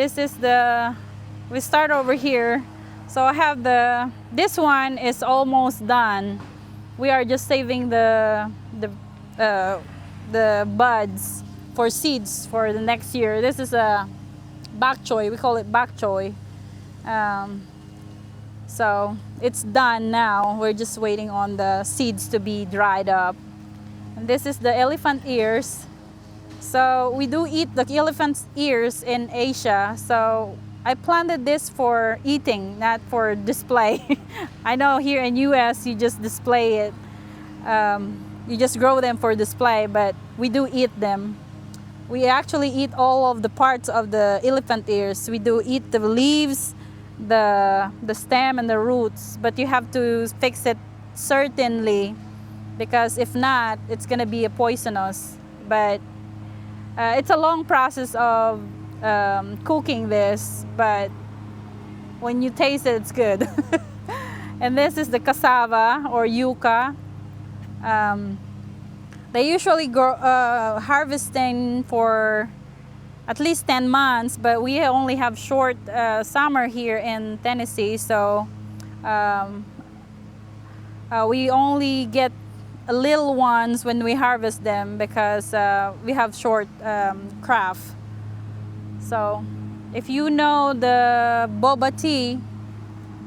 This is we start over here. So I have this one is almost done. We are just saving the buds for seeds for the next year. This is a bok choy. We call it bok choy. So it's done now. We're just waiting on the seeds to be dried up. And this is the elephant ears. So we do eat the elephant's ears in Asia. So I planted this for eating, not for display. I know here in US you just display it. You just grow them for display, but we do eat them. We actually eat all of the parts of the elephant ears. We do eat the leaves, the stem and the roots, but you have to fix it certainly, because if not, it's gonna be a poisonous. But it's a long process of cooking this, but when you taste it, it's good. And this is the cassava or yuca. They usually grow harvesting for at least 10 months, but we only have short summer here in Tennessee, so we only get little ones when we harvest them because we have short crop. So if you know the boba tea,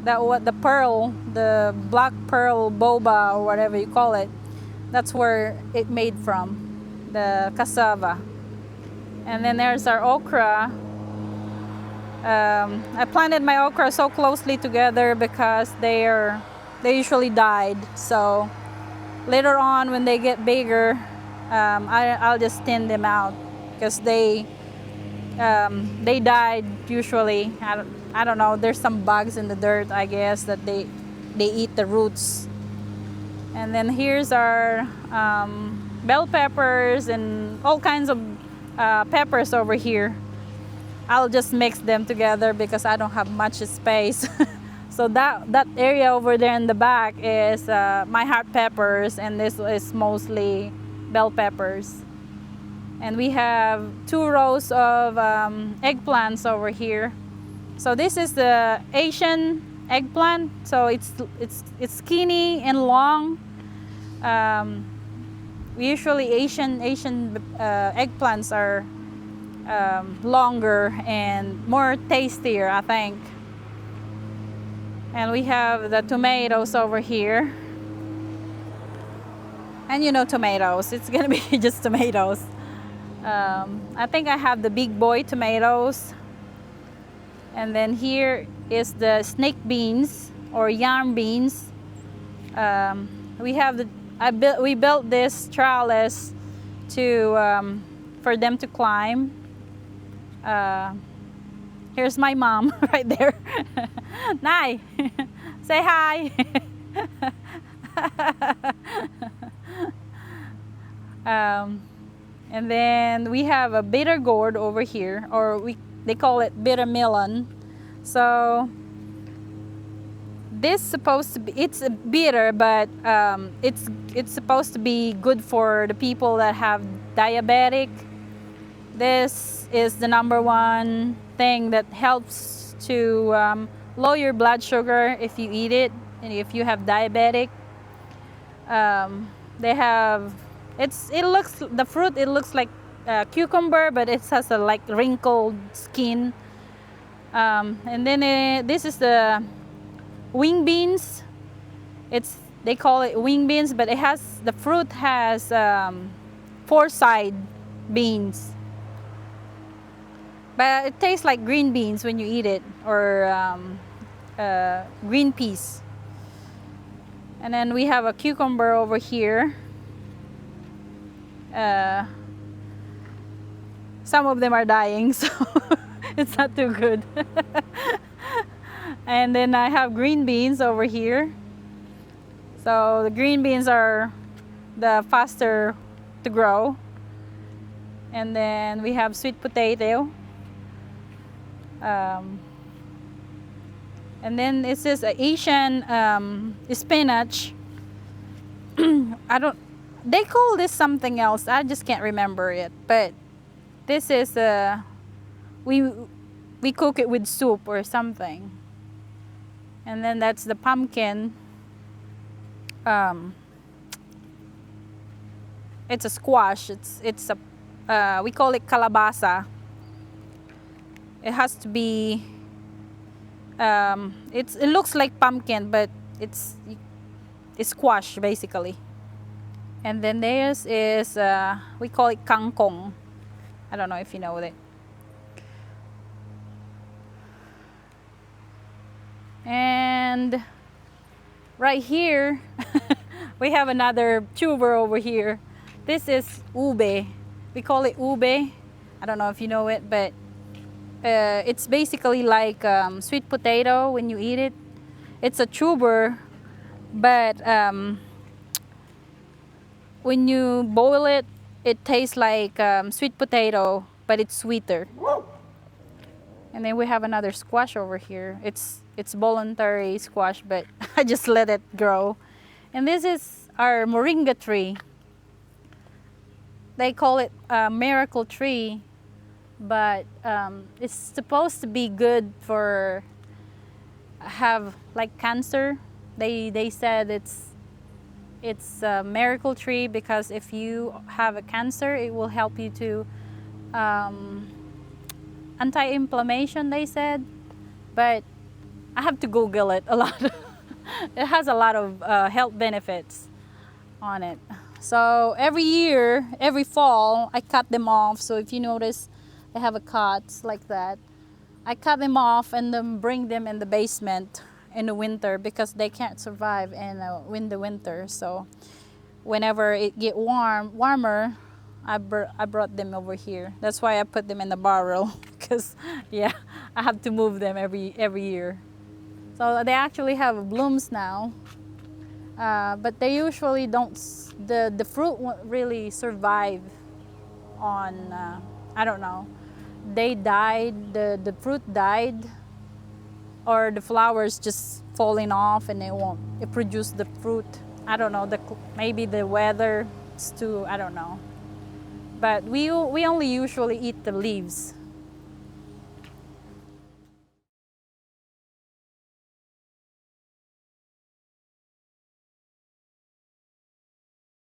the black pearl boba or whatever you call it, that's where it made from, the cassava. And then there's our okra. I planted my okra so closely together because they usually died. So later on when they get bigger, I'll just thin them out because they died usually. I don't know, there's some bugs in the dirt, I guess, that they eat the roots. And then here's our bell peppers and all kinds of peppers over here. I'll just mix them together because I don't have much space. So that area over there in the back is my hot peppers, and this is mostly bell peppers. And we have 2 rows of eggplants over here. So this is the Asian eggplant. So it's skinny and long. Usually Asian eggplants are longer and more tastier, I think. And we have the tomatoes over here. And you know tomatoes, it's gonna be just tomatoes. I think I have the big boy tomatoes. And then here is the snake beans or yam beans. We built this trellis for them to climb. Here's my mom right there. Nai, say hi. And then we have a bitter gourd over here, or they call it bitter melon. So this it's bitter, but it's supposed to be good for the people that have diabetic. This is the number 1 thing that helps to lower your blood sugar if you eat it, and if you have diabetic. The fruit, it looks like cucumber, but it has a like wrinkled skin. And then this is the wing beans. They call it wing beans, but the fruit has 4 side beans. But it tastes like green beans when you eat it, or green peas. And then we have a cucumber over here. Some of them are dying, so it's not too good. And then I have green beans over here. So the green beans are the faster to grow. And then we have sweet potato. And then this is Asian spinach. They call this something else. I just can't remember it. But this is we we cook it with soup or something. And then that's the pumpkin. It's a squash. It's a we call it calabasa. It has to be. It looks like pumpkin, but it's squash basically. And then theirs is we call it kangkong. I don't know if you know it. And right here we have another tuber over here. This is ube. We call it ube. I don't know if you know it, but it's basically like sweet potato when you eat it. It's a tuber, but when you boil it, it tastes like sweet potato, but it's sweeter. And then we have another squash over here. It's voluntary squash, but I just let it grow. And this is our moringa tree. They call it a miracle tree, but it's supposed to be good for have like cancer. They said it's a miracle tree because if you have a cancer, it will help you to anti-inflammation, they said. But I have to Google it a lot. It has a lot of health benefits on it. So every year, every fall, I cut them off. So if you notice, I have a cut like that. I cut them off and then bring them in the basement in the winter because they can't survive in the winter. So whenever it get warmer, I brought them over here. That's why I put them in the barrel because yeah, I have to move them every year. So they actually have blooms now, but they usually don't. The fruit won't really survive on. I don't know. They died. The fruit died, or the flowers just falling off, and it produce the fruit. I don't know. Maybe the weather is too. I don't know. But we only usually eat the leaves.